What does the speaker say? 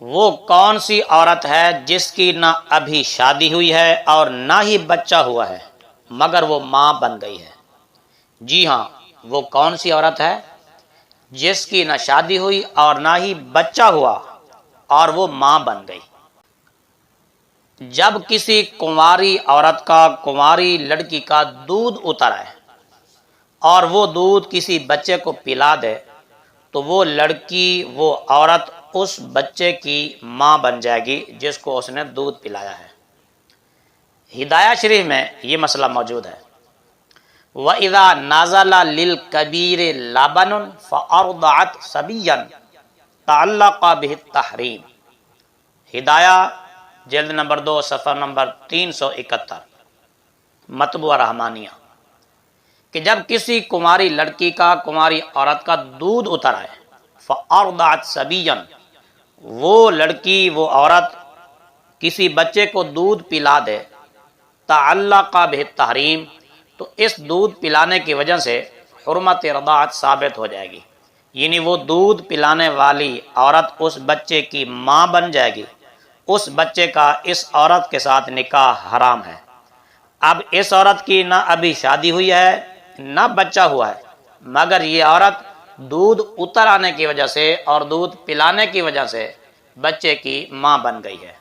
وہ کون سی عورت ہے جس کی نہ ابھی شادی ہوئی ہے اور نہ ہی بچہ ہوا ہے مگر وہ ماں بن گئی ہے؟ جی ہاں، وہ کون سی عورت ہے جس کی نہ شادی ہوئی اور نہ ہی بچہ ہوا اور وہ ماں بن گئی؟ جب کسی کنواری عورت کا کنواری لڑکی کا دودھ اتر آئے اور وہ دودھ کسی بچے کو پلا دے تو وہ لڑکی، وہ عورت اس بچے کی ماں بن جائے گی جس کو اس نے دودھ پلایا ہے۔ ہدایہ شریف میں یہ مسئلہ موجود ہے۔ وَإِذَا نَزَلَ لِلْكَبِيرِ لَبَنٌ فَأَرْضَعَتْ صَبِيًّا تَعَلَّقَ بِهِ التَّحْرِيمُ۔ ہدایہ جلد نمبر 2 صفحہ نمبر 371، مطبوعہ رحمانیہ، کہ جب کسی کنواری لڑکی کا، کنواری عورت کا دودھ اتر آئے، فَأَرْضَعَتْ صَبِيًّا، وہ لڑکی، وہ عورت کسی بچے کو دودھ پلا دے، تعلق بہ التحریم، تو اس دودھ پلانے کی وجہ سے حرمت رضاعت ثابت ہو جائے گی، یعنی وہ دودھ پلانے والی عورت اس بچے کی ماں بن جائے گی، اس بچے کا اس عورت کے ساتھ نکاح حرام ہے۔ اب اس عورت کی نہ ابھی شادی ہوئی ہے نہ بچہ ہوا ہے، مگر یہ عورت دودھ اتر آنے کی وجہ سے اور دودھ پلانے کی وجہ سے بچے کی ماں بن گئی ہے۔